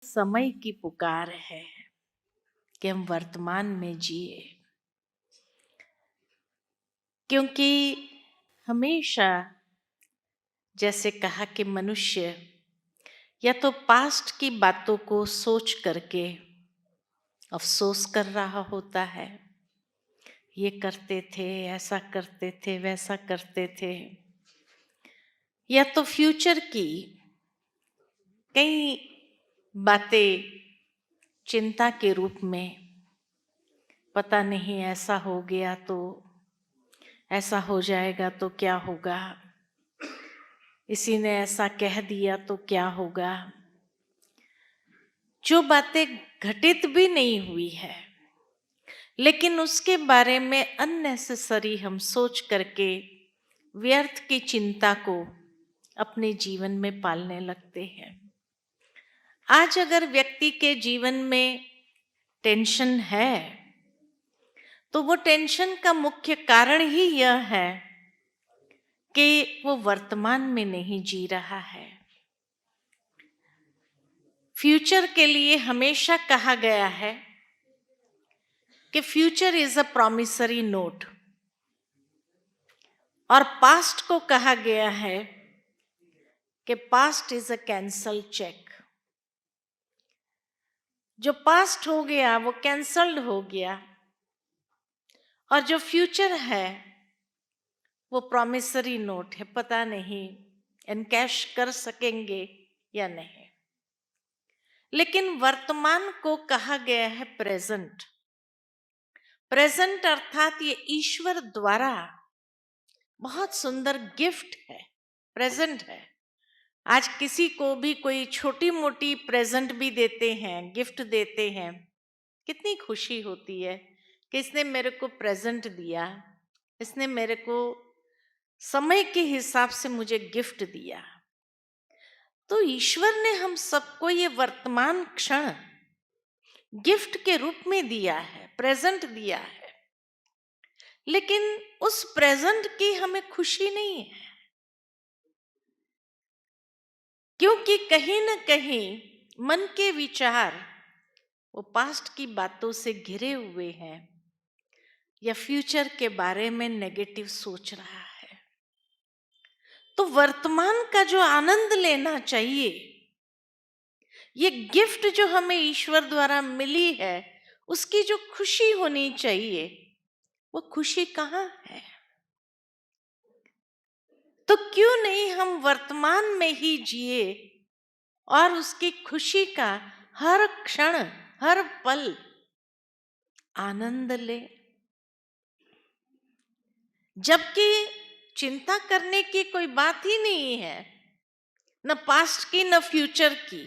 समय की पुकार है कि हम वर्तमान में जिए, क्योंकि हमेशा जैसे कहा कि मनुष्य या तो पास्ट की बातों को सोच करके अफसोस कर रहा होता है, ये करते थे, ऐसा करते थे, वैसा करते थे, या तो फ्यूचर की कई बातें चिंता के रूप में, पता नहीं ऐसा हो गया तो ऐसा हो जाएगा तो क्या होगा, इसी ने ऐसा कह दिया तो क्या होगा, जो बातें घटित भी नहीं हुई है लेकिन उसके बारे में अननेसेसरी हम सोच करके व्यर्थ की चिंता को अपने जीवन में पालने लगते हैं। आज अगर व्यक्ति के जीवन में टेंशन है तो वो टेंशन का मुख्य कारण ही यह है कि वो वर्तमान में नहीं जी रहा है। फ्यूचर के लिए हमेशा कहा गया है कि future is a promissory note, और पास्ट को कहा गया है कि past is a cancel cheque. जो पास्ट हो गया वो कैंसल्ड हो गया, और जो फ्यूचर है वो प्रॉमिसरी नोट है, पता नहीं एनकैश कर सकेंगे या नहीं। लेकिन वर्तमान को कहा गया है प्रेजेंट। प्रेजेंट अर्थात ये ईश्वर द्वारा बहुत सुंदर गिफ्ट है, प्रेजेंट है। आज किसी को भी कोई छोटी मोटी प्रेजेंट भी देते हैं, गिफ्ट देते हैं, कितनी खुशी होती है कि इसने मेरे को प्रेजेंट दिया, इसने मेरे को समय के हिसाब से मुझे गिफ्ट दिया। तो ईश्वर ने हम सबको ये वर्तमान क्षण गिफ्ट के रूप में दिया है, प्रेजेंट दिया है, लेकिन उस प्रेजेंट की हमें खुशी नहीं है, क्योंकि कहीं न कहीं मन के विचार वो पास्ट की बातों से घिरे हुए हैं या फ्यूचर के बारे में नेगेटिव सोच रहा है। तो वर्तमान का जो आनंद लेना चाहिए, ये गिफ्ट जो हमें ईश्वर द्वारा मिली है, उसकी जो खुशी होनी चाहिए, वो खुशी कहाँ है? तो क्यों नहीं हम वर्तमान में ही जिए और उसकी खुशी का हर क्षण, हर पल आनंद ले। जबकि चिंता करने की कोई बात ही नहीं है, न पास्ट की न फ्यूचर की,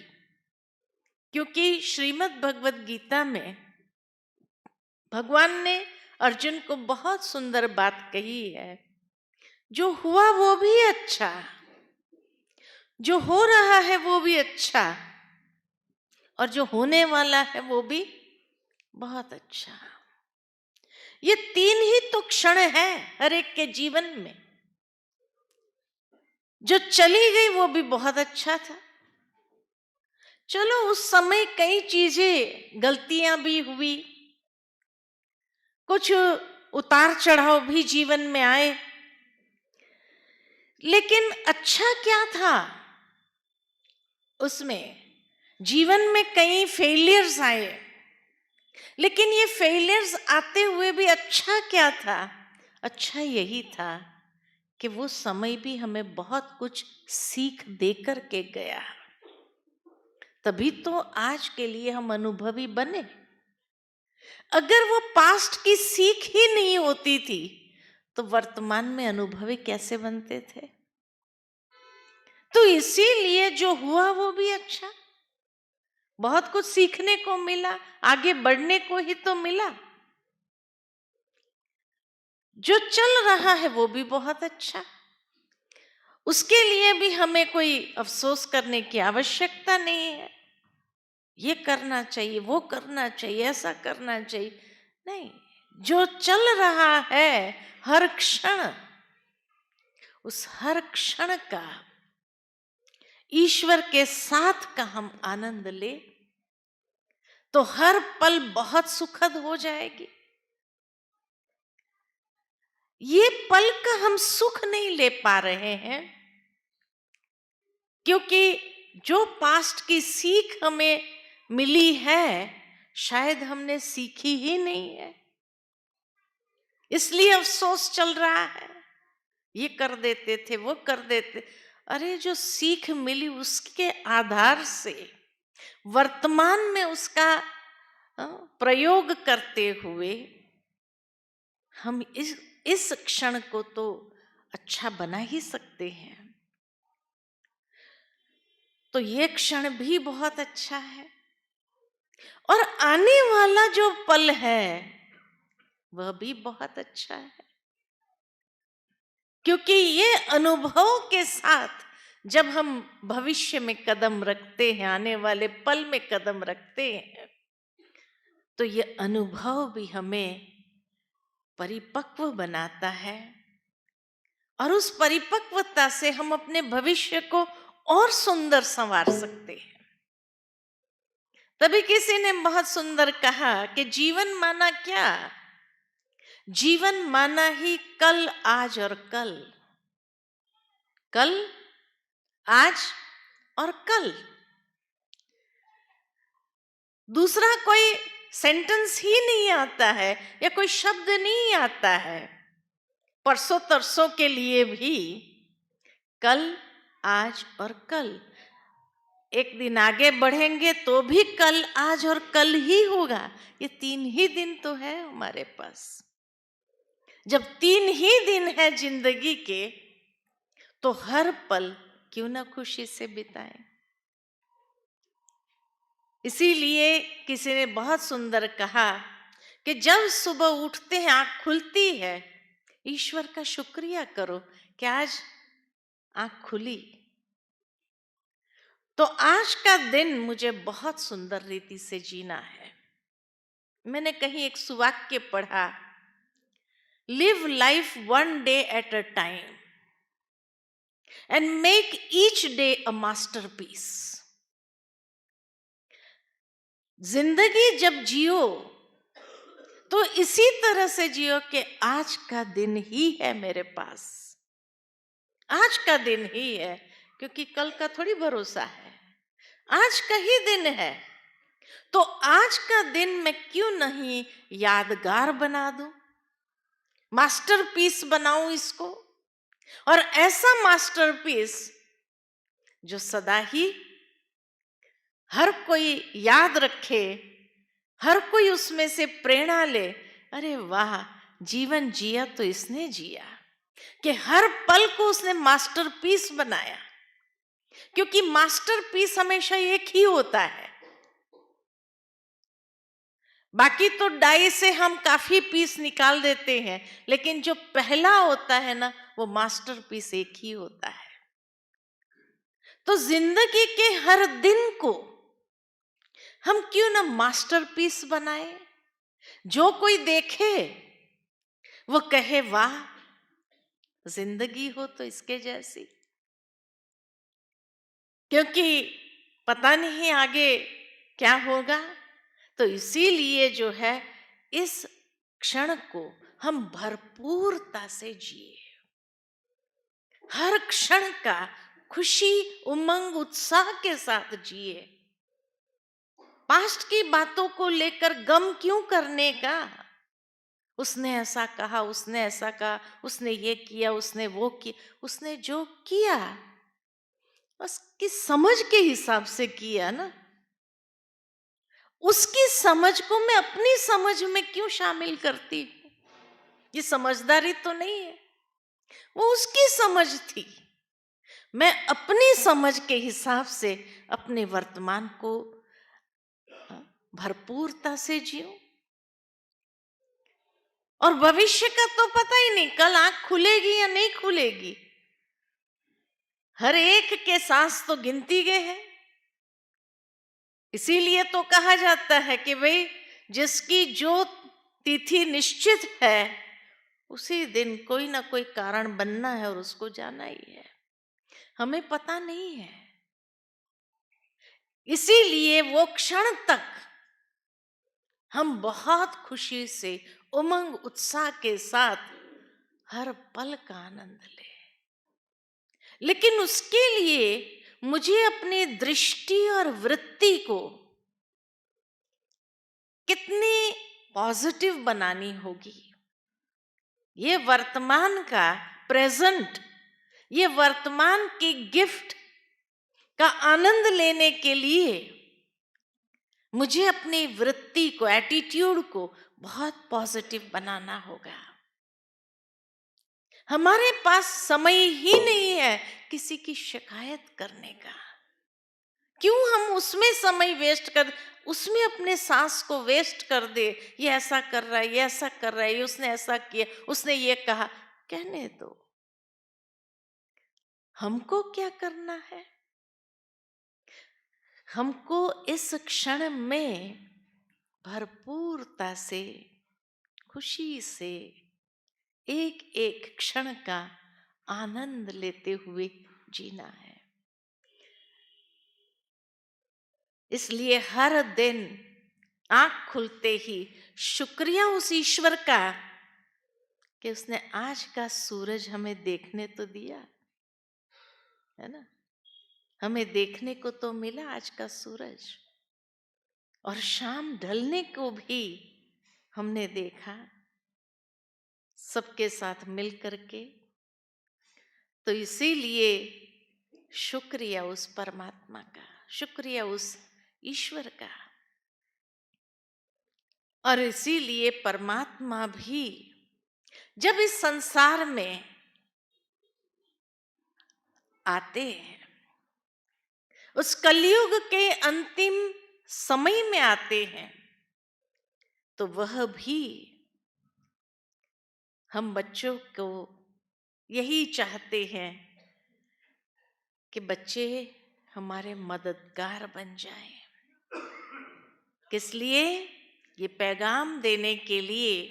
क्योंकि श्रीमद् भगवत गीता में भगवान ने अर्जुन को बहुत सुंदर बात कही है, जो हुआ वो भी अच्छा, जो हो रहा है वो भी अच्छा, और जो होने वाला है वो भी बहुत अच्छा। ये तीन ही तो क्षण है हर एक के जीवन में। जो चली गई वो भी बहुत अच्छा था, चलो उस समय कई चीजें गलतियां भी हुई, कुछ उतार चढ़ाव भी जीवन में आए, लेकिन अच्छा क्या था उसमें? जीवन में कई फेलियर्स आए, लेकिन ये फेलियर्स आते हुए भी अच्छा क्या था? अच्छा यही था कि वो समय भी हमें बहुत कुछ सीख देकर के गया, तभी तो आज के लिए हम अनुभवी बने। अगर वो पास्ट की सीख ही नहीं होती थी तो वर्तमान में अनुभवी कैसे बनते थे? तो इसीलिए जो हुआ वो भी अच्छा, बहुत कुछ सीखने को मिला, आगे बढ़ने को ही तो मिला। जो चल रहा है वो भी बहुत अच्छा, उसके लिए भी हमें कोई अफसोस करने की आवश्यकता नहीं है, ये करना चाहिए, वो करना चाहिए, ऐसा करना चाहिए, नहीं। जो चल रहा है हर क्षण, उस हर क्षण का ईश्वर के साथ का हम आनंद ले, तो हर पल बहुत सुखद हो जाएगी। ये पल का हम सुख नहीं ले पा रहे हैं क्योंकि जो पास्ट की सीख हमें मिली है शायद हमने सीखी ही नहीं है, इसलिए अफसोस चल रहा है। ये कर देते थे, वो कर देते। अरे जो सीख मिली उसके आधार से वर्तमान में उसका प्रयोग करते हुए हम इस क्षण को तो अच्छा बना ही सकते हैं। तो ये क्षण भी बहुत अच्छा है और आने वाला जो पल है वह भी बहुत अच्छा है, क्योंकि ये अनुभव के साथ जब हम भविष्य में कदम रखते हैं, आने वाले पल में कदम रखते हैं, तो ये अनुभव भी हमें परिपक्व बनाता है और उस परिपक्वता से हम अपने भविष्य को और सुंदर संवार सकते हैं। तभी किसी ने बहुत सुंदर कहा कि जीवन माना क्या? जीवन माना ही कल, आज और कल, कल, आज और कल। दूसरा कोई सेंटेंस ही नहीं आता है या कोई शब्द नहीं आता है। परसों तरसों के लिए भी कल, आज और कल। एक दिन आगे बढ़ेंगे तो भी कल, आज और कल ही होगा। ये 3 ही दिन तो है हमारे पास। जब 3 ही दिन है जिंदगी के, तो हर पल क्यों ना खुशी से बिताएं। इसीलिए किसी ने बहुत सुंदर कहा कि जब सुबह उठते हैं, आंख खुलती है, ईश्वर का शुक्रिया करो कि आज आंख खुली। तो आज का दिन मुझे बहुत सुंदर रीति से जीना है। मैंने कहीं एक सुवाक्य पढ़ा, live life one day at a time and make each day a masterpiece. जिंदगी जब जियो तो इसी तरह से जियो कि आज का दिन ही है मेरे पास, आज का दिन ही है, क्योंकि कल का थोड़ी भरोसा है। आज का ही दिन है, तो आज का दिन मैं क्यों नहीं यादगार बना दूं, मास्टरपीस बनाऊं इसको। और ऐसा मास्टरपीस जो सदा ही हर कोई याद रखे, हर कोई उसमें से प्रेरणा ले। अरे वाह, जीवन जिया तो इसने जिया कि हर पल को उसने मास्टरपीस बनाया, क्योंकि मास्टरपीस हमेशा एक ही होता है। बाकी तो डाई से हम काफी पीस निकाल देते हैं, लेकिन जो पहला होता है ना, वो मास्टरपीस एक ही होता है। तो जिंदगी के हर दिन को हम क्यों ना मास्टरपीस बनाए। जो कोई देखे वो कहे वाह, जिंदगी हो तो इसके जैसी। क्योंकि पता नहीं आगे क्या होगा, तो इसीलिए जो है इस क्षण को हम भरपूरता से जिए, हर क्षण का खुशी, उमंग, उत्साह के साथ जिए। पास्ट की बातों को लेकर गम क्यों करने का? उसने ऐसा कहा, उसने ऐसा कहा, उसने ये किया, उसने वो किया। उसने जो किया उसकी समझ के हिसाब से किया ना। उसकी समझ को मैं अपनी समझ में क्यों शामिल करती हूं? ये समझदारी तो नहीं है, वो उसकी समझ थी। मैं अपनी समझ के हिसाब से अपने वर्तमान को भरपूरता से जीऊं। और भविष्य का तो पता ही नहीं, कल आंख खुलेगी या नहीं खुलेगी। हर एक के सांस तो गिनती गए हैं। इसीलिए तो कहा जाता है कि भाई जिसकी जो तिथि निश्चित है, उसी दिन कोई ना कोई कारण बनना है और उसको जाना ही है। हमें पता नहीं है, इसीलिए वो क्षण तक हम बहुत खुशी से, उमंग उत्साह के साथ हर पल का आनंद लें। लेकिन उसके लिए मुझे अपनी दृष्टि और वृत्ति को कितनी पॉजिटिव बनानी होगी। ये वर्तमान का, प्रेजेंट, ये वर्तमान की गिफ्ट का आनंद लेने के लिए मुझे अपनी वृत्ति को, एटीट्यूड को बहुत पॉजिटिव बनाना होगा। हमारे पास समय ही नहीं है किसी की शिकायत करने का। क्यों हम उसमें समय वेस्ट कर, उसमें अपने सांस को वेस्ट कर दे। ये ऐसा कर रहा है, ये ऐसा कर रहा है, ये उसने ऐसा किया, उसने ये कहा। कहने दो, हमको क्या करना है? हमको इस क्षण में भरपूरता से, खुशी से एक एक क्षण का आनंद लेते हुए जीना है। इसलिए हर दिन आंख खुलते ही शुक्रिया उस ईश्वर का कि उसने आज का सूरज हमें देखने तो दिया, है ना। हमें देखने को तो मिला आज का सूरज, और शाम ढलने को भी हमने देखा सबके साथ मिल करके। तो इसीलिए शुक्रिया उस परमात्मा का, शुक्रिया उस ईश्वर का। और इसीलिए परमात्मा भी जब इस संसार में आते हैं, उस कलयुग के अंतिम समय में आते हैं, तो वह भी हम बच्चों को यही चाहते हैं कि बच्चे हमारे मददगार बन जाएं। किस लिए? ये पैगाम देने के लिए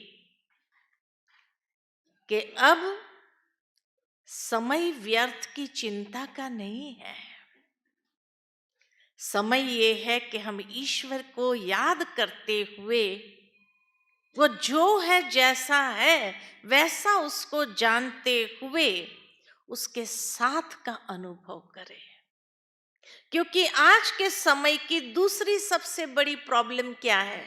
कि अब समय व्यर्थ की चिंता का नहीं है। समय ये है कि हम ईश्वर को याद करते हुए, वो जो है, जैसा है वैसा उसको जानते हुए उसके साथ का अनुभव करें। क्योंकि आज के समय की दूसरी सबसे बड़ी प्रॉब्लम क्या है?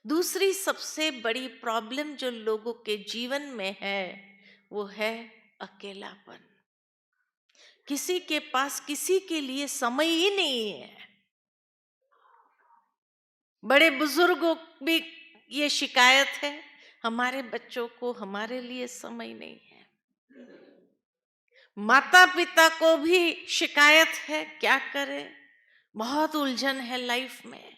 दूसरी सबसे बड़ी प्रॉब्लम जो लोगों के जीवन में है, वो है अकेलापन। किसी के पास किसी के लिए समय ही नहीं है। बड़े बुजुर्गों भी ये शिकायत है, हमारे बच्चों को हमारे लिए समय नहीं है। माता पिता को भी शिकायत है, क्या करें, बहुत उलझन है लाइफ में।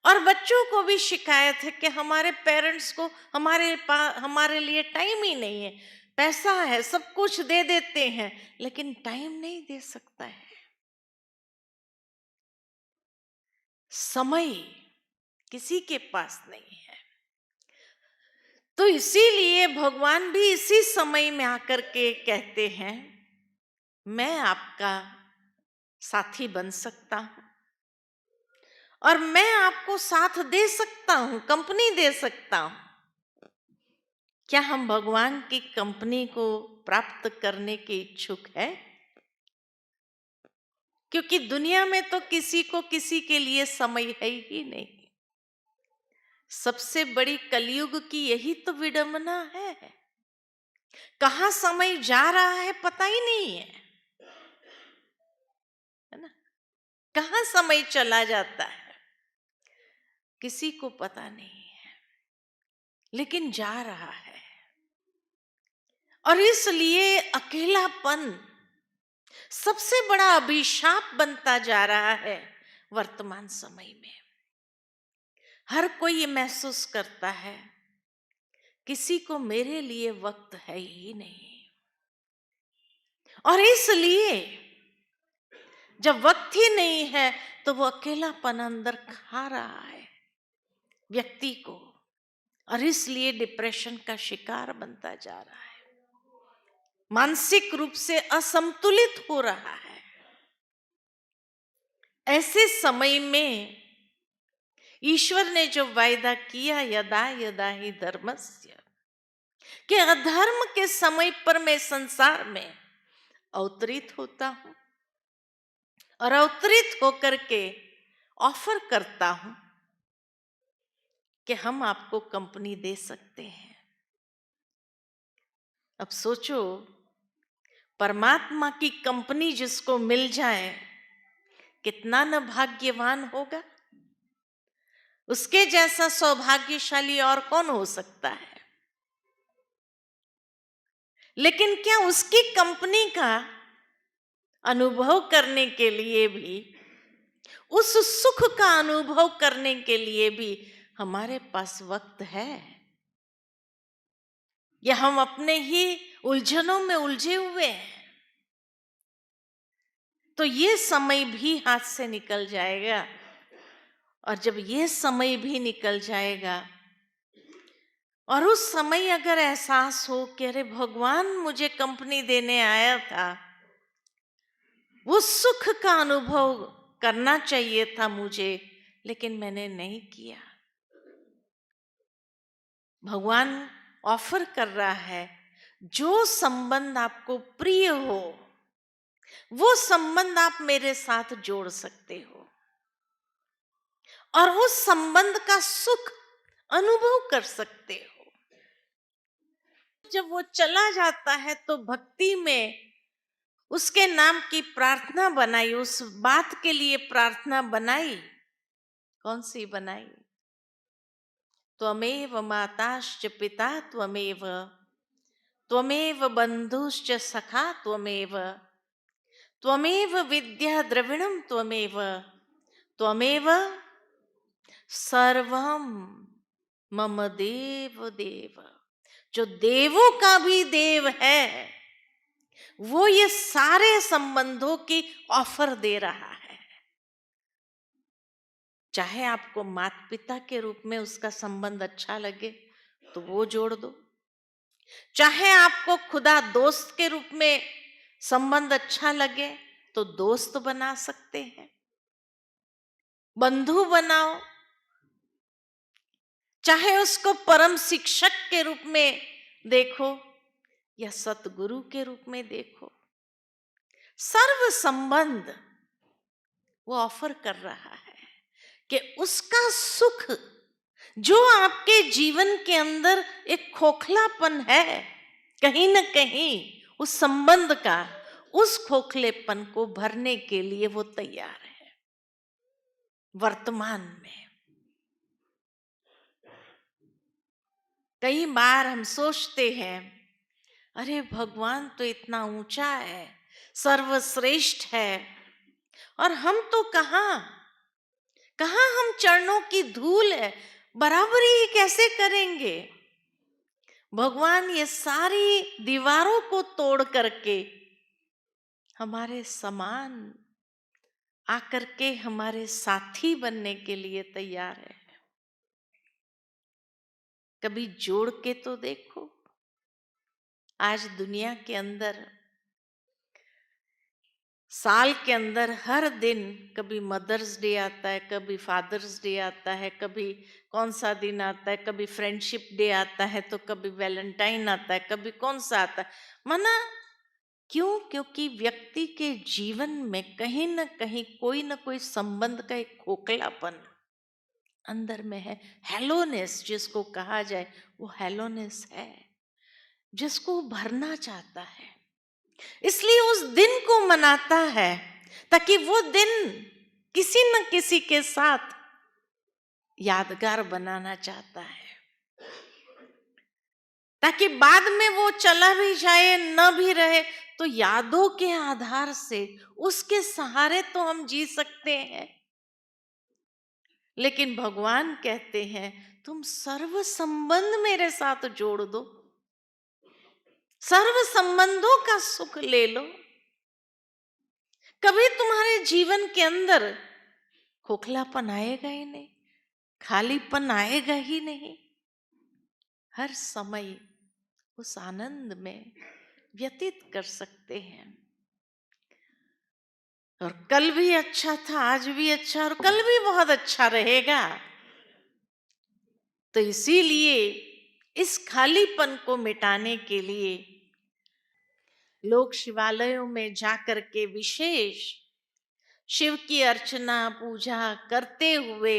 और बच्चों को भी शिकायत है कि हमारे पेरेंट्स को हमारे लिए टाइम ही नहीं है। पैसा है, सब कुछ दे देते हैं, लेकिन टाइम नहीं दे सकता है। समय किसी के पास नहीं है। तो इसीलिए भगवान भी इसी समय में आकर के कहते हैं, मैं आपका साथी बन सकता हूं और मैं आपको साथ दे सकता हूं, कंपनी दे सकता हूं। क्या हम भगवान की कंपनी को प्राप्त करने के इच्छुक है? क्योंकि दुनिया में तो किसी को किसी के लिए समय है ही नहीं। सबसे बड़ी कलयुग की यही तो विडंबना है। कहाँ समय जा रहा है पता ही नहीं है ना। कहाँ समय चला जाता है किसी को पता नहीं है, लेकिन जा रहा है। और इसलिए अकेलापन सबसे बड़ा अभिशाप बनता जा रहा है वर्तमान समय में। हर कोई ये महसूस करता है, किसी को मेरे लिए वक्त है ही नहीं। और इसलिए जब वक्त ही नहीं है तो वो अकेलापन अंदर खा रहा है व्यक्ति को, और इसलिए डिप्रेशन का शिकार बनता जा रहा है, मानसिक रूप से असंतुलित हो रहा है। ऐसे समय में ईश्वर ने जो वायदा किया, यदा यदा ही धर्मस्य, कि अधर्म के समय पर मैं संसार में अवतरित होता हूं और अवतरित होकर के ऑफर करता हूं कि हम आपको कंपनी दे सकते हैं। अब सोचो, परमात्मा की कंपनी जिसको मिल जाए कितना न भाग्यवान होगा। उसके जैसा सौभाग्यशाली और कौन हो सकता है। लेकिन क्या उसकी कंपनी का अनुभव करने के लिए भी, उस सुख का अनुभव करने के लिए भी हमारे पास वक्त है? या हम अपने ही उलझनों में उलझे हुए हैं? तो ये समय भी हाथ से निकल जाएगा। और जब ये समय भी निकल जाएगा और उस समय अगर एहसास हो कि अरे भगवान मुझे कंपनी देने आया था, वो सुख का अनुभव करना चाहिए था मुझे, लेकिन मैंने नहीं किया। भगवान ऑफर कर रहा है, जो संबंध आपको प्रिय हो वो संबंध आप मेरे साथ जोड़ सकते हो और उस संबंध का सुख अनुभव कर सकते हो। जब वो चला जाता है तो भक्ति में उसके नाम की प्रार्थना बनाई, उस बात के लिए प्रार्थना बनाई। कौन सी बनाई? त्वमेव माताश्च पिता त्वमेव, त्वमेव बंधुश्च सखा त्वमेव, त्वमेव विद्या द्रविणम त्वमेव, त्वमेव सर्वम मम देव देव। जो देवों का भी देव है वो ये सारे संबंधों की ऑफर दे रहा है। चाहे आपको माता पिता के रूप में उसका संबंध अच्छा लगे तो वो जोड़ दो, चाहे आपको खुदा दोस्त के रूप में संबंध अच्छा लगे तो दोस्त बना सकते हैं, बंधु बनाओ, चाहे उसको परम शिक्षक के रूप में देखो या सतगुरु के रूप में देखो। सर्व संबंध वो ऑफर कर रहा है कि उसका सुख जो आपके जीवन के अंदर एक खोखलापन है, कहीं ना कहीं उस संबंध का, उस खोखलेपन को भरने के लिए वो तैयार है। वर्तमान में कई बार हम सोचते हैं, अरे भगवान तो इतना ऊंचा है, सर्वश्रेष्ठ है, और हम तो कहाँ हम चरणों की धूल है, बराबरी कैसे करेंगे। भगवान ये सारी दीवारों को तोड़ करके हमारे समान आकर के हमारे साथी बनने के लिए तैयार है। कभी जोड़ के तो देखो। आज दुनिया के अंदर साल के अंदर हर दिन कभी मदर्स डे आता है, कभी फादर्स डे आता है, कभी कौन सा दिन आता है, कभी फ्रेंडशिप डे आता है, तो कभी वैलेंटाइन आता है, कभी कौन सा आता है। माना क्यों? क्योंकि व्यक्ति के जीवन में कहीं ना कहीं कोई ना कोई संबंध का एक खोखलापन अंदर में है। हेलोनेस जिसको कहा जाए वो हेलोनेस है, जिसको भरना चाहता है, इसलिए उस दिन को मनाता है ताकि वो दिन किसी न किसी के साथ यादगार बनाना चाहता है, ताकि बाद में वो चला भी जाए न भी रहे तो यादों के आधार से उसके सहारे तो हम जी सकते हैं। लेकिन भगवान कहते हैं तुम सर्व संबंध मेरे साथ जोड़ दो, सर्व संबंधों का सुख ले लो। कभी तुम्हारे जीवन के अंदर खोखलापन आएगा ही नहीं, खालीपन आएगा ही नहीं। हर समय उस आनंद में व्यतीत कर सकते हैं। और कल भी अच्छा था, आज भी अच्छा, और कल भी बहुत अच्छा रहेगा। तो इसीलिए इस खालीपन को मिटाने के लिए लोग शिवालयों में जाकर के विशेष शिव की अर्चना पूजा करते हुए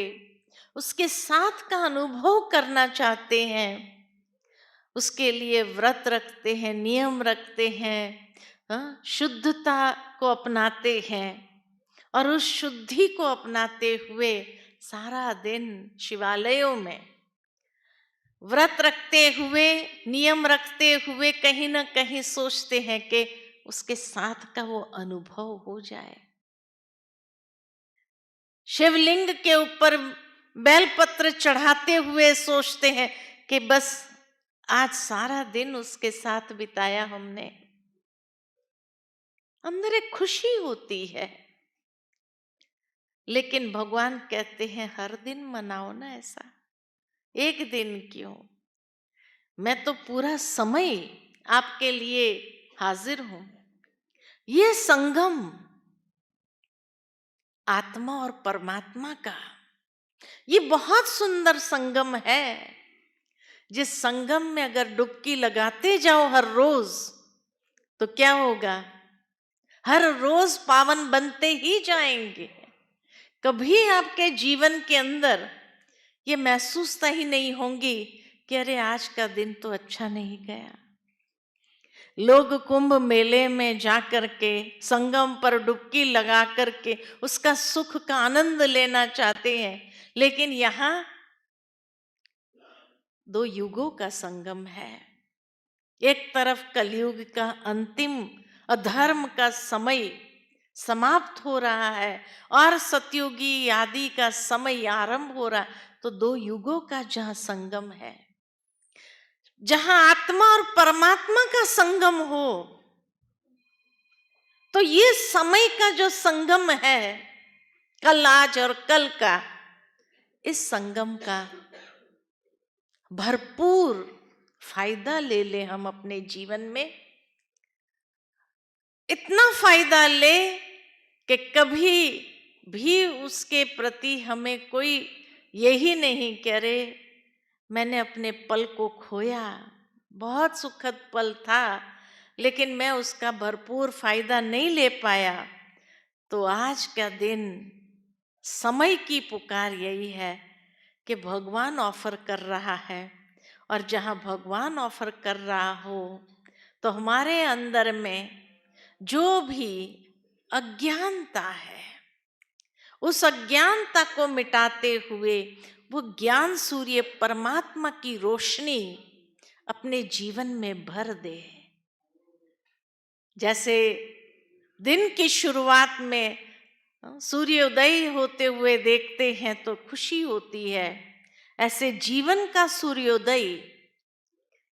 उसके साथ का अनुभव करना चाहते हैं। उसके लिए व्रत रखते हैं, नियम रखते हैं, शुद्धता को अपनाते हैं और उस शुद्धि को अपनाते हुए सारा दिन शिवालयों में व्रत रखते हुए, नियम रखते हुए कहीं ना कहीं सोचते हैं कि उसके साथ का वो अनुभव हो जाए। शिवलिंग के ऊपर बेलपत्र चढ़ाते हुए सोचते हैं कि बस आज सारा दिन उसके साथ बिताया हमने। अंदर एक खुशी होती है, लेकिन भगवान कहते हैं हर दिन मनाओ ना ऐसा, एक दिन क्यों, मैं तो पूरा समय आपके लिए हाजिर हूं। ये संगम आत्मा और परमात्मा का, ये बहुत सुंदर संगम है। जिस संगम में अगर डुबकी लगाते जाओ हर रोज, तो क्या होगा, हर रोज पावन बनते ही जाएंगे। कभी आपके जीवन के अंदर ये महसूसता ही नहीं होंगी कि अरे आज का दिन तो अच्छा नहीं गया। लोग कुंभ मेले में जाकर के संगम पर डुबकी लगा करके उसका सुख का आनंद लेना चाहते हैं, लेकिन यहाँ दो युगों का संगम है। एक तरफ कलयुग का अंतिम अधर्म का समय समाप्त हो रहा है और सतयुगी आदि का समय आरंभ हो रहा है। तो दो युगों का जहां संगम है, जहां आत्मा और परमात्मा का संगम हो, तो ये समय का जो संगम है, कल, आज और कल का, इस संगम का भरपूर फायदा ले ले हम अपने जीवन में। इतना फायदा ले कि कभी भी उसके प्रति हमें कोई यही नहीं कह रहे मैंने अपने पल को खोया, बहुत सुखद पल था लेकिन मैं उसका भरपूर फायदा नहीं ले पाया। तो आज का दिन, समय की पुकार यही है कि भगवान ऑफर कर रहा है, और जहाँ भगवान ऑफर कर रहा हो तो हमारे अंदर में जो भी अज्ञानता है, उस अज्ञानता को मिटाते हुए वो ज्ञान सूर्य परमात्मा की रोशनी अपने जीवन में भर दे। जैसे दिन की शुरुआत में सूर्योदय होते हुए देखते हैं तो खुशी होती है, ऐसे जीवन का सूर्योदय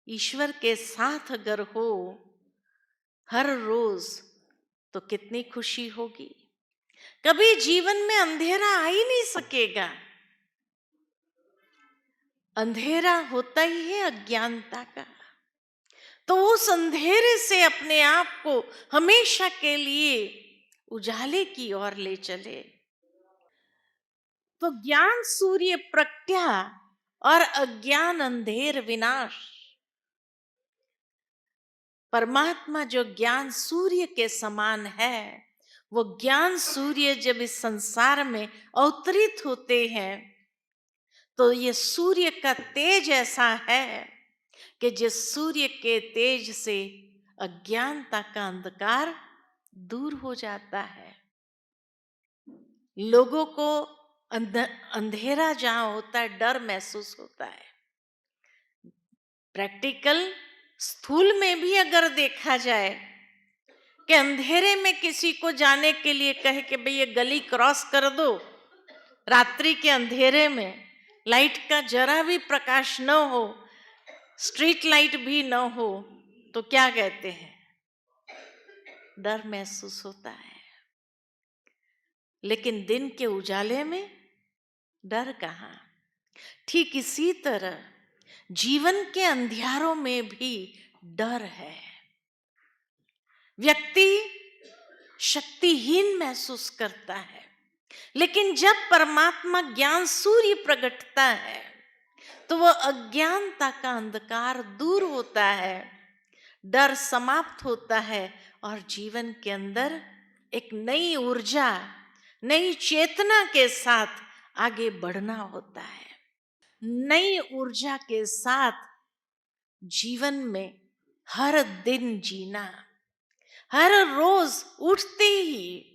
ईश्वर के साथ अगर हो हर रोज तो कितनी खुशी होगी। कभी जीवन में अंधेरा आ ही नहीं सकेगा। अंधेरा होता ही है अज्ञानता का। तो उस अंधेरे से अपने आप को हमेशा के लिए उजाले की ओर ले चले। तो ज्ञान सूर्य प्रज्ञा और अज्ञान अंधेर विनाश। परमात्मा जो ज्ञान सूर्य के समान है, वो ज्ञान सूर्य जब इस संसार में अवतरित होते हैं तो ये सूर्य का तेज ऐसा है कि जिस सूर्य के तेज से अज्ञानता का अंधकार दूर हो जाता है। लोगों को अंधेरा जहां होता है डर महसूस होता है। प्रैक्टिकल स्थूल में भी अगर देखा जाए कि अंधेरे में किसी को जाने के लिए कहे कि भाई ये गली क्रॉस कर दो, रात्रि के अंधेरे में लाइट का जरा भी प्रकाश न हो, स्ट्रीट लाइट भी न हो, तो क्या कहते हैं, डर महसूस होता है। लेकिन दिन के उजाले में डर कहाँ। ठीक इसी तरह जीवन के अंधियारों में भी डर है। व्यक्ति शक्तिहीन महसूस करता है, लेकिन जब परमात्मा ज्ञान सूर्य प्रगटता है तो वो अज्ञानता का अंधकार दूर होता है, डर समाप्त होता है और जीवन के अंदर एक नई ऊर्जा, नई चेतना के साथ आगे बढ़ना होता है। नई ऊर्जा के साथ जीवन में हर दिन जीना, हर रोज उठते ही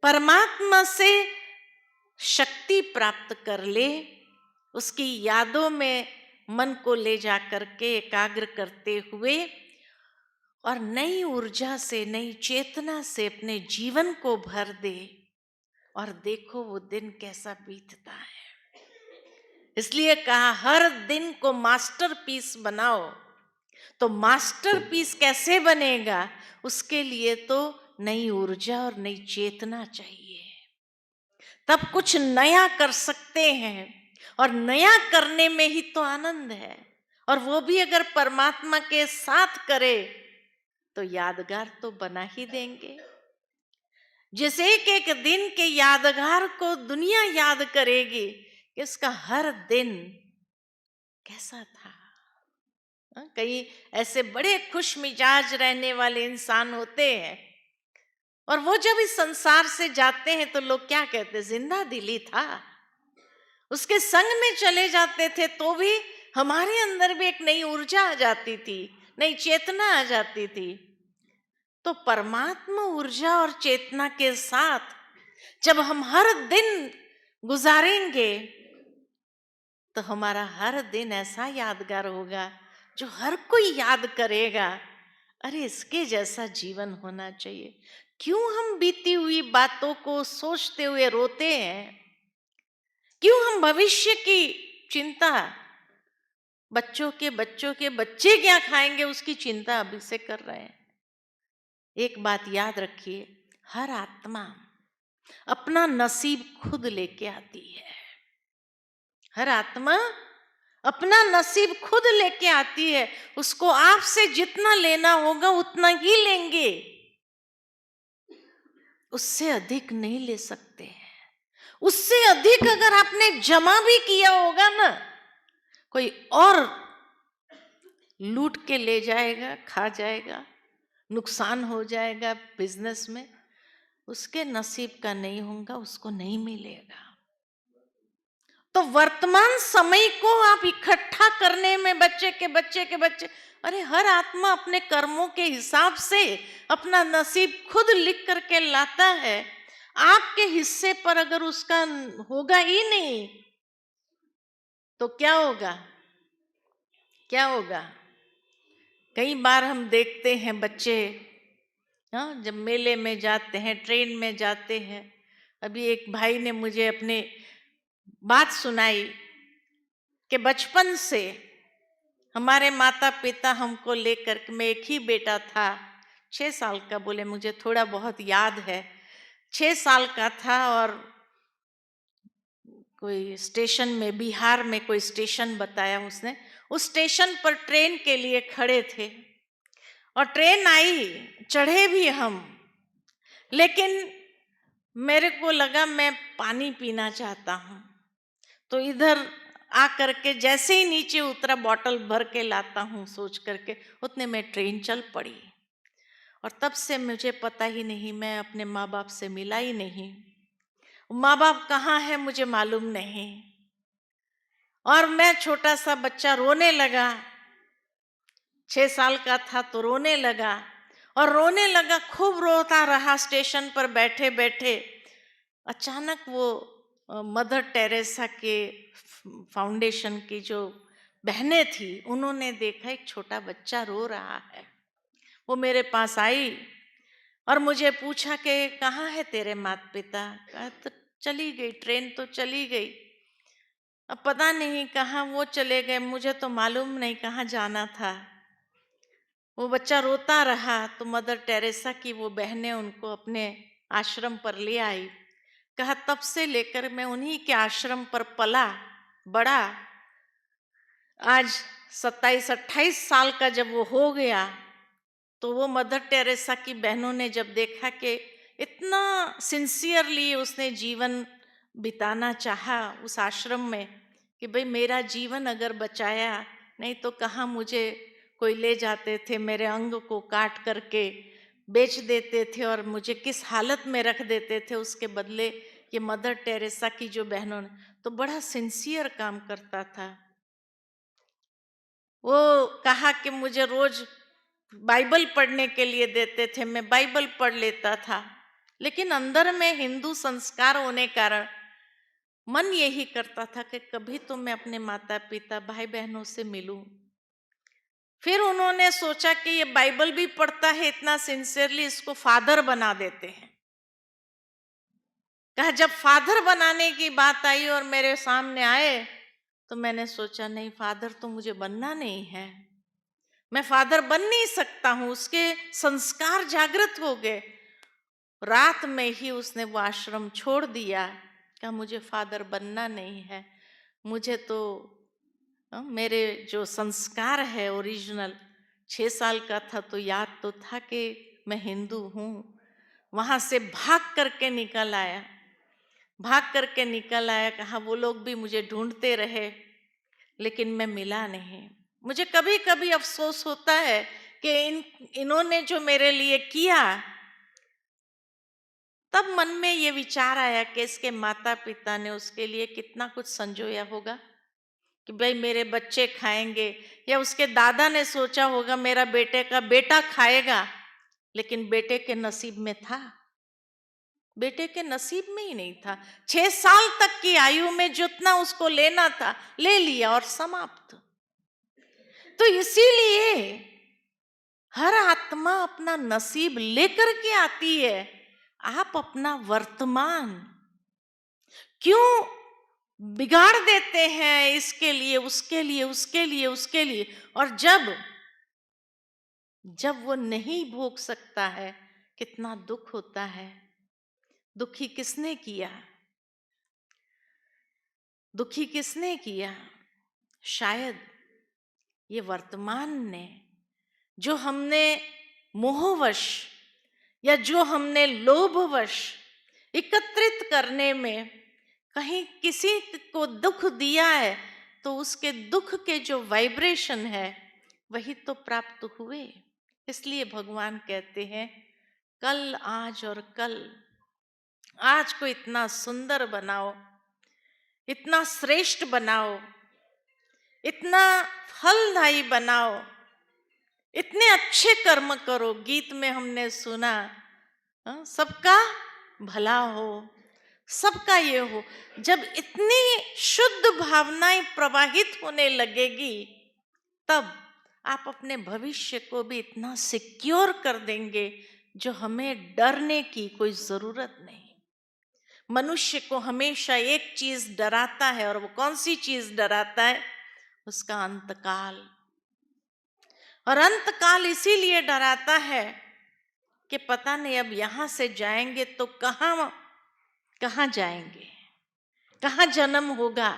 परमात्मा से शक्ति प्राप्त कर ले, उसकी यादों में मन को ले जा करके एकाग्र करते हुए और नई ऊर्जा से, नई चेतना से अपने जीवन को भर दे और देखो वो दिन कैसा बीतता है। इसलिए कहा हर दिन को मास्टरपीस बनाओ। तो मास्टरपीस कैसे बनेगा? उसके लिए तो नई ऊर्जा और नई चेतना चाहिए, तब कुछ नया कर सकते हैं। और नया करने में ही तो आनंद है, और वो भी अगर परमात्मा के साथ करे तो यादगार तो बना ही देंगे। जिस एक एक दिन के यादगार को दुनिया याद करेगी कि इसका हर दिन कैसा था। कई ऐसे बड़े खुश मिजाज रहने वाले इंसान होते हैं, और वो जब इस संसार से जाते हैं तो लोग क्या कहते, जिंदा दिली था। उसके संग में चले जाते थे तो भी हमारे अंदर भी एक नई ऊर्जा आ जाती थी, नई चेतना आ जाती थी। तो परमात्मा ऊर्जा और चेतना के साथ जब हम हर दिन गुजारेंगे तो हमारा हर दिन ऐसा यादगार होगा जो हर कोई याद करेगा, अरे इसके जैसा जीवन होना चाहिए। क्यों हम बीती हुई बातों को सोचते हुए रोते हैं? क्यों हम भविष्य की चिंता, बच्चों के बच्चे क्या खाएंगे उसकी चिंता अभी से कर रहे हैं? एक बात याद रखिए, हर आत्मा अपना नसीब खुद लेके आती है। हर आत्मा अपना नसीब खुद लेके आती है। उसको आपसे जितना लेना होगा उतना ही लेंगे, उससे अधिक नहीं ले सकते हैं। उससे अधिक अगर आपने जमा भी किया होगा ना, कोई और लूट के ले जाएगा, खा जाएगा, नुकसान हो जाएगा बिजनेस में, उसके नसीब का नहीं होगा, उसको नहीं मिलेगा। तो वर्तमान समय को आप इकट्ठा करने में बच्चे के बच्चे, अरे हर आत्मा अपने कर्मों के हिसाब से अपना नसीब खुद लिख करके लाता है। आपके हिस्से पर अगर उसका होगा ही नहीं तो क्या होगा? क्या होगा? कई बार हम देखते हैं बच्चे, हाँ, जब मेले में जाते हैं, ट्रेन में जाते हैं। अभी एक भाई ने मुझे अपने बात सुनाई कि बचपन से हमारे माता पिता हमको लेकर के, मैं एक ही बेटा था, 6 साल का, बोले मुझे थोड़ा बहुत याद है, 6 साल का था, और कोई स्टेशन में, बिहार में कोई स्टेशन बताया उसने, उस स्टेशन पर ट्रेन के लिए खड़े थे और ट्रेन आई, चढ़े भी हम, लेकिन मेरे को लगा मैं पानी पीना चाहता हूँ, तो इधर आकर के जैसे ही नीचे उतरा, बॉटल भर के लाता हूँ सोच करके, उतने में ट्रेन चल पड़ी। और तब से मुझे पता ही नहीं, मैं अपने माँ बाप से मिला ही नहीं, माँ बाप कहाँ है मुझे मालूम नहीं। और मैं छोटा सा बच्चा रोने लगा, 6 साल का था तो रोने लगा, और रोने लगा, खूब रोता रहा स्टेशन पर बैठे बैठे। अचानक वो मदर टेरेसा के फाउंडेशन की जो बहनें थी, उन्होंने देखा एक छोटा बच्चा रो रहा है। वो मेरे पास आई और मुझे पूछा कि कहाँ है तेरे माता पिता? कहा तो चली गई, ट्रेन तो चली गई, अब पता नहीं कहाँ वो चले गए, मुझे तो मालूम नहीं कहाँ जाना था। वो बच्चा रोता रहा तो मदर टेरेसा की वो बहनें उनको अपने आश्रम पर ले आई। कहा तब से लेकर मैं उन्हीं के आश्रम पर पला बड़ा। आज 27-28 साल का जब वो हो गया तो वो मदर टेरेसा की बहनों ने जब देखा कि इतना सिंसियरली उसने जीवन बिताना चाहा उस आश्रम में, कि भाई मेरा जीवन अगर बचाया, नहीं तो कहाँ मुझे कोई ले जाते थे, मेरे अंग को काट करके बेच देते थे और मुझे किस हालत में रख देते थे। उसके बदले ये मदर टेरेसा की जो बहनों ने तो बड़ा सिंसियर काम करता था। वो कहा कि मुझे रोज बाइबल पढ़ने के लिए देते थे, मैं बाइबल पढ़ लेता था, लेकिन अंदर में हिंदू संस्कार होने कारण मन यही करता था कि कभी तो मैं अपने माता पिता भाई बहनों से मिलूं। फिर उन्होंने सोचा कि ये बाइबल भी पढ़ता है इतना सिंसियरली, इसको फादर बना देते हैं। कहा जब फादर बनाने की बात आई और मेरे सामने आए, तो मैंने सोचा नहीं, फादर तो मुझे बनना नहीं है, मैं फादर बन नहीं सकता हूं। उसके संस्कार जागृत हो गए। रात में ही उसने वो आश्रम छोड़ दिया। कहा मुझे फादर बनना नहीं है, मुझे तो मेरे जो संस्कार है ओरिजिनल। 6 साल का था तो याद तो था कि मैं हिंदू हूँ। वहां से भाग करके निकल आया, भाग करके निकल आया। कहा वो लोग भी मुझे ढूंढते रहे, लेकिन मैं मिला नहीं। मुझे कभी कभी अफसोस होता है कि इन्होंने जो मेरे लिए किया, तब मन में ये विचार आया कि इसके माता पिता ने उसके लिए कितना कुछ संजोया होगा कि भाई मेरे बच्चे खाएंगे, या उसके दादा ने सोचा होगा मेरा बेटे का बेटा खाएगा, लेकिन बेटे के नसीब में था, बेटे के नसीब में ही नहीं था। 6 साल तक की आयु में जितना उसको लेना था ले लिया और समाप्त। तो इसीलिए हर आत्मा अपना नसीब लेकर के आती है। आप अपना वर्तमान क्यों बिगाड़ देते हैं इसके लिए उसके लिए उसके लिए उसके लिए, और जब वो नहीं भोग सकता है कितना दुख होता है। दुखी किसने किया? दुखी किसने किया? शायद ये वर्तमान ने, जो हमने मोहवश या जो हमने लोभवश एकत्रित करने में कहीं किसी को दुख दिया है, तो उसके दुख के जो वाइब्रेशन है वही तो प्राप्त हुए। इसलिए भगवान कहते हैं कल आज और कल, आज को इतना सुंदर बनाओ, इतना श्रेष्ठ बनाओ, इतना फलदायी बनाओ, इतने अच्छे कर्म करो। गीत में हमने सुना सबका भला हो, सबका ये हो। जब इतनी शुद्ध भावनाएं प्रवाहित होने लगेगी, तब आप अपने भविष्य को भी इतना सिक्योर कर देंगे जो हमें डरने की कोई जरूरत नहीं। मनुष्य को हमेशा एक चीज डराता है, और वो कौन सी चीज डराता है? उसका अंतकाल। और अंतकाल इसीलिए डराता है कि पता नहीं अब यहां से जाएंगे तो कहां कहां जाएंगे, कहां जन्म होगा।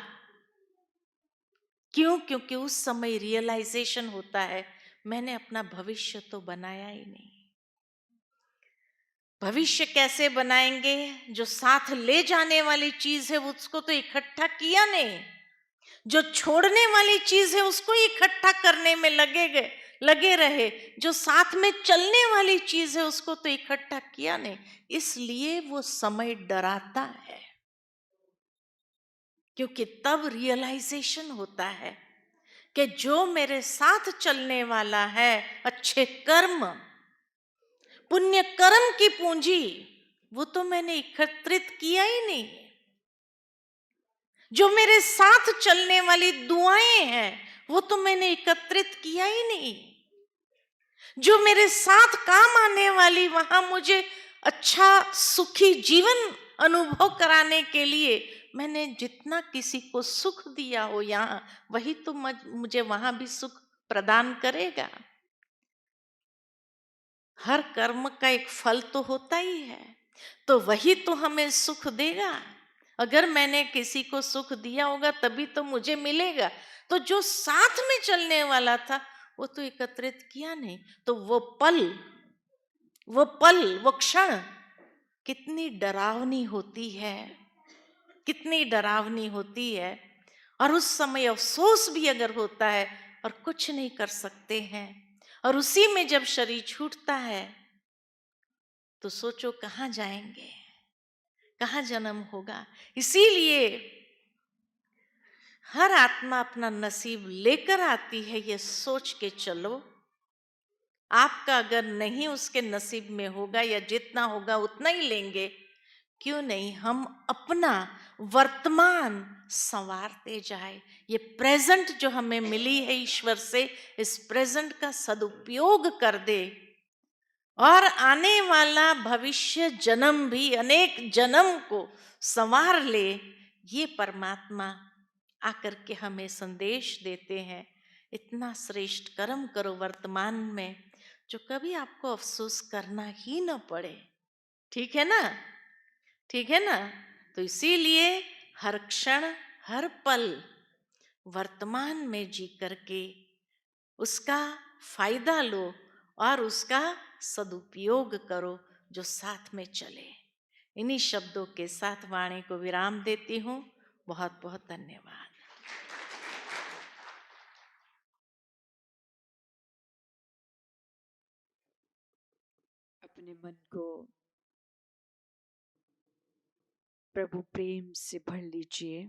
क्यों? क्योंकि उस समय रियलाइजेशन होता है मैंने अपना भविष्य तो बनाया ही नहीं। भविष्य कैसे बनाएंगे? जो साथ ले जाने वाली चीज है उसको तो इकट्ठा किया नहीं, जो छोड़ने वाली चीज है उसको इकट्ठा करने में लगे रहे। जो साथ में चलने वाली चीज है उसको तो इकट्ठा किया नहीं। इसलिए वो समय डराता है, क्योंकि तब रियलाइजेशन होता है कि जो मेरे साथ चलने वाला है, अच्छे कर्म पुण्य कर्म की पूंजी, वो तो मैंने एकत्रित किया ही नहीं। जो मेरे साथ चलने वाली दुआएं हैं वो तो मैंने एकत्रित किया ही नहीं। जो मेरे साथ काम आने वाली, वहां मुझे अच्छा सुखी जीवन अनुभव कराने के लिए मैंने जितना किसी को सुख दिया हो यहाँ, वही तो मुझे वहां भी सुख प्रदान करेगा। हर कर्म का एक फल तो होता ही है, तो वही तो हमें सुख देगा। अगर मैंने किसी को सुख दिया होगा तभी तो मुझे मिलेगा। तो जो साथ में चलने वाला था वो तो एकत्रित किया नहीं। तो वो पल वो क्षण कितनी डरावनी होती है, कितनी डरावनी होती है। और उस समय अफसोस भी अगर होता है और कुछ नहीं कर सकते हैं, और उसी में जब शरीर छूटता है तो सोचो कहाँ जाएंगे, कहाँ जन्म होगा। इसीलिए हर आत्मा अपना नसीब लेकर आती है, ये सोच के चलो। आपका अगर नहीं उसके नसीब में होगा या जितना होगा उतना ही लेंगे, क्यों नहीं हम अपना वर्तमान संवारते जाए। ये प्रेजेंट जो हमें मिली है ईश्वर से, इस प्रेजेंट का सदुपयोग कर दे, और आने वाला भविष्य जन्म भी अनेक जन्म को संवार ले। ये परमात्मा आकर के हमें संदेश देते हैं। इतना श्रेष्ठ कर्म करो वर्तमान में, जो कभी आपको अफसोस करना ही न पड़े। ठीक है ना? ठीक है ना? तो इसीलिए हर क्षण हर पल वर्तमान में जी करके उसका फायदा लो और उसका सदुपयोग करो, जो साथ में चले। इन्हीं शब्दों के साथ वाणी को विराम देती हूँ। बहुत बहुत धन्यवाद। अपने मन को प्रभु प्रेम से भर लीजिए।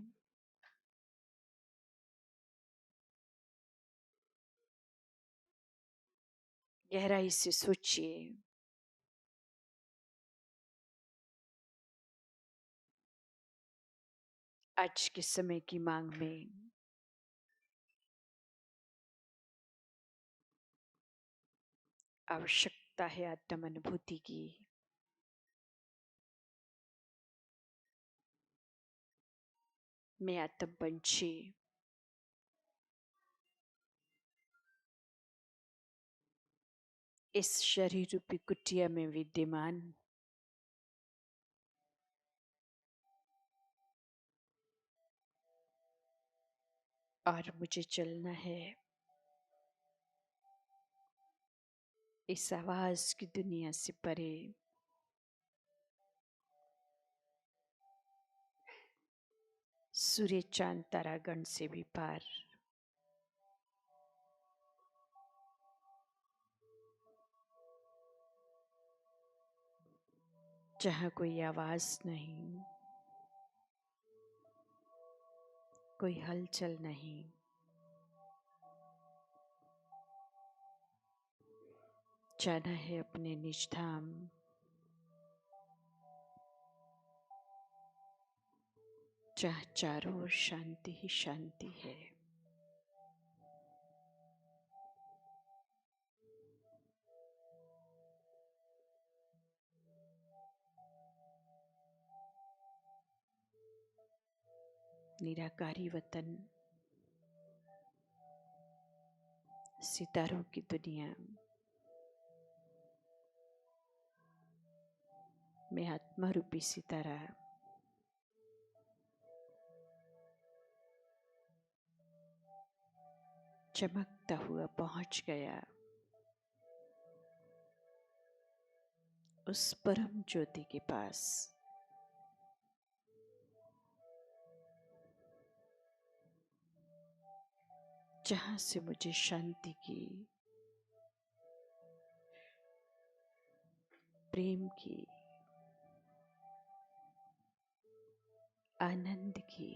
गहराई से सोचिए। आज के समय की मांग में आवश्यकता है आत्म अनुभूति की। मैं आत्म पंछी इस शरीर रूपी कुटिया में विद्यमान, और मुझे चलना है इस आवाज की दुनिया से परे, सूर्य चांद तारागण से भी पार। जहाँ कोई आवाज नहीं, कोई हलचल नहीं, जाना है अपने निज धाम, जहाँ चारों ओर शांति ही शांति है। निराकारी वतन, सितारों की दुनिया में आत्मा रूपी सितारा चमकता हुआ पहुंच गया उस परम ज्योति के पास, जहां से मुझे शांति की, प्रेम की, आनंद की,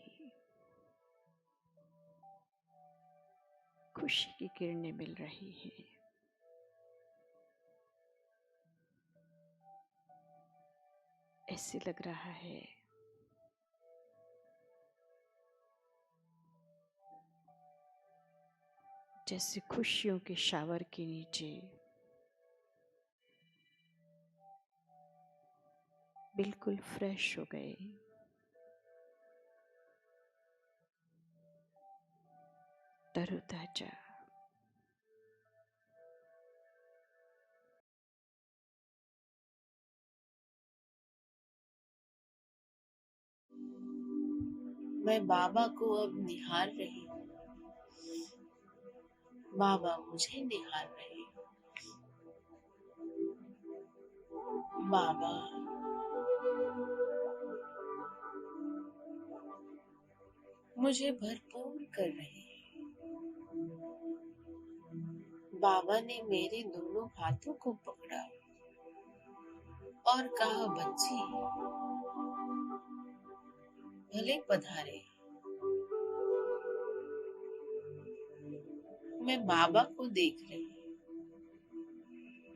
खुशी की किरणें मिल रही हैं। ऐसे लग रहा है जैसे खुशियों के शावर के नीचे बिल्कुल फ्रेश हो गए, तरोताजा। मैं बाबा को अब निहार रही हूँ, बाबा मुझे निहार रहे हैं। बाबा मुझे भरपूर कर रहे हैं। बाबा ने मेरे दोनों हाथों को पकड़ा और कहा, बच्ची, भले पधारे। मैं बाबा को देख रही हूँ।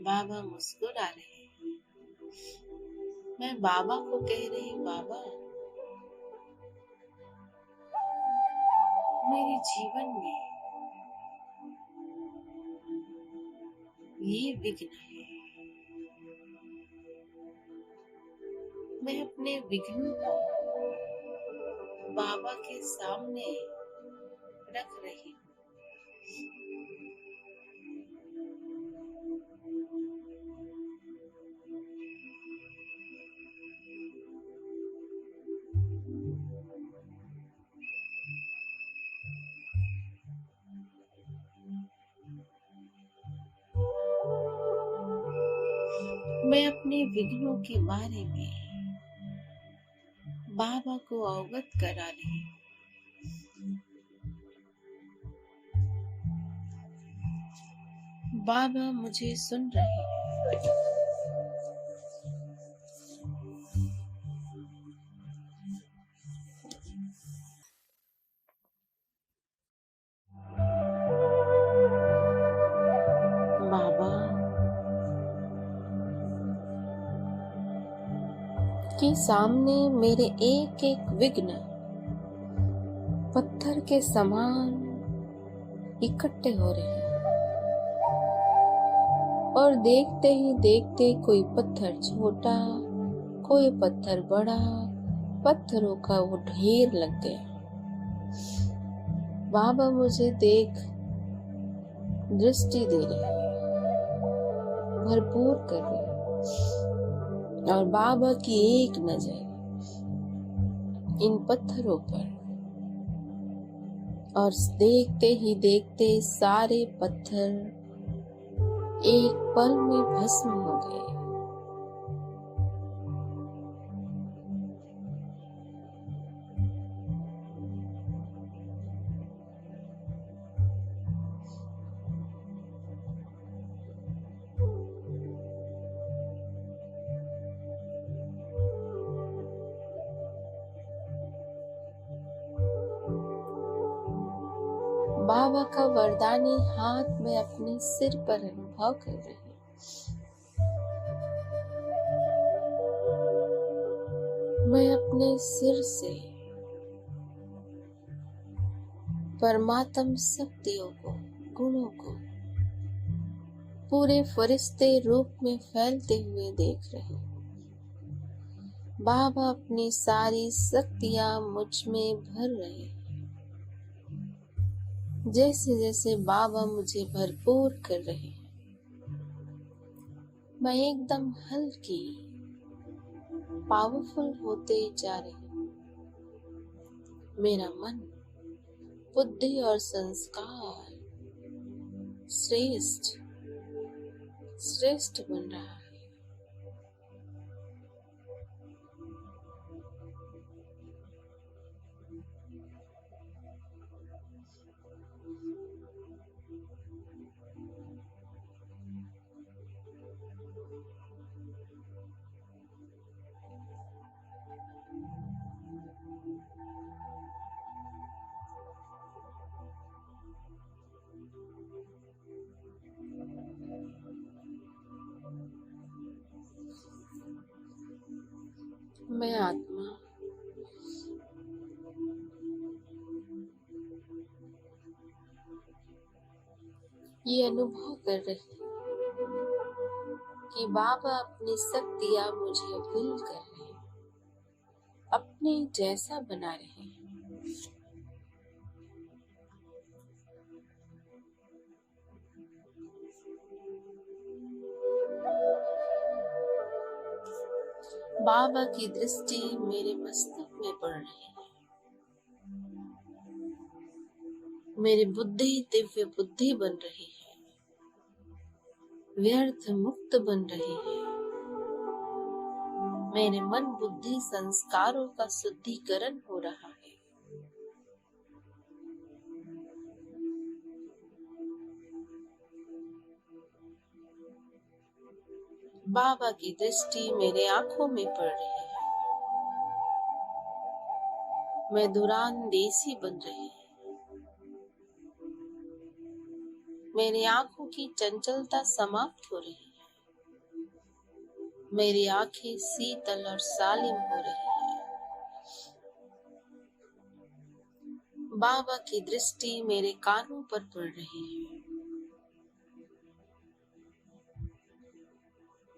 बाबा मुस्कुरा रहे हैं। मैं बाबा को कह रही, बाबा, मेरे जीवन में ये विघ्न है। मैं अपने विघ्नों को बाबा के सामने रख रही हूँ। मैं अपने विघ्नों के बारे में बाबा को अवगत करा रही हूँ। बाबा मुझे सुन रहे हैं। बाबा के सामने मेरे एक एक विघ्न पत्थर के समान इकट्ठे हो रहे हैं और देखते ही देखते कोई पत्थर छोटा, कोई पत्थर बड़ा, पत्थरों का वो ढेर लग गया। बाबा मुझे देख दृष्टि दे रहे हैं, भरपूर कर रहे हैं और बाबा की एक नजर इन पत्थरों पर और देखते ही देखते सारे पत्थर एक पल में भस्म हो गए। बाबा का वरदानी हाथ में अपने सिर पर अनुभव कर रही हूँ। मैं अपने सिर से परमात्म शक्तियों को, गुणों को पूरे फरिश्ते रूप में फैलते हुए देख रही हूँ। बाबा अपनी सारी शक्तियां मुझ में भर रहे हैं। जैसे जैसे बाबा मुझे भरपूर कर रहे हैं, मैं एकदम हल्की, पावरफुल होते जा रही हूँ। मेरा मन, बुद्धि और संस्कार श्रेष्ठ श्रेष्ठ बन रहा है। मैं आत्मा ये अनुभव कर रही हूँ कि बाबा अपनी शक्तियां मुझे विल कर रहे हैं, अपने जैसा बना रहे हैं। बाबा की दृष्टि मेरे मस्तक में पड़ रही है। मेरी बुद्धि दिव्य बुद्धि बन रही है, व्यर्थ मुक्त बन रही है। मेरे मन बुद्धि संस्कारों का शुद्धिकरण हो रहा है। बाबा की दृष्टि मेरे आंखों में पड़ रही है। मैं दूरांदेशी बन रही है। मेरी आंखों की चंचलता समाप्त हो रही है। मेरी आंखें शीतल और सालिम हो रही है। बाबा की दृष्टि मेरे कानों पर पड़ रही है।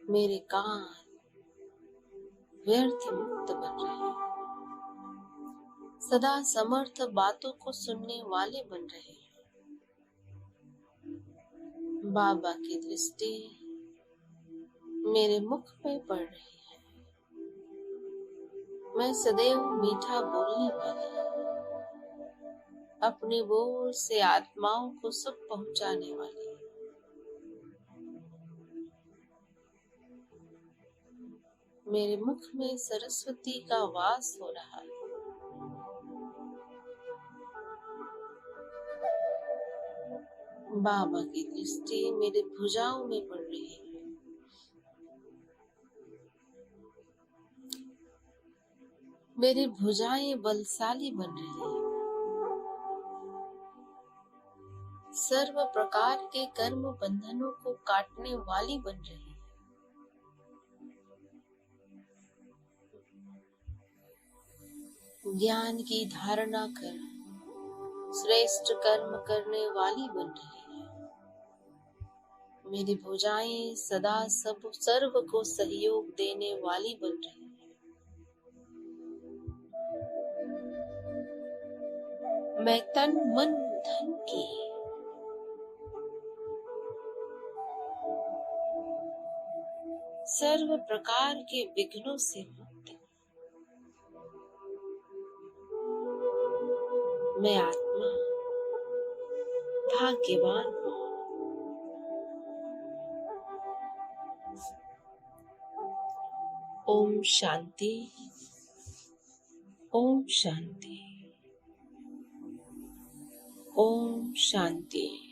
मेरे कान व्यर्थ मुक्त बन रहे हैं। सदा समर्थ बातों को सुनने वाले बन रहे हैं। बाबा की दृष्टि मेरे मुख में पड़ रही है। मैं सदैव मीठा बोलने वाली, अपने बोल से आत्माओं को सुख पहुंचाने वाली। मेरे मुख में सरस्वती का वास हो रहा है। बाबा की दृष्टि मेरे भुजाओं में पड़ रही है। मेरी भुजाएं बलशाली बन रही है। सर्व प्रकार के कर्म बंधनों को काटने वाली बन रही है। ज्ञान की धारणा कर श्रेष्ठ कर्म करने वाली बन रही है। मेरी भुजाएं सदा सब सर्व को सहयोग देने वाली बन रही है। मैं तन मन धन की सर्व प्रकार के विघ्नों से मुक्त। मैं आत्मा भाग्यवान हूँ। ओम शांति, ओम शांति, ओम शांति।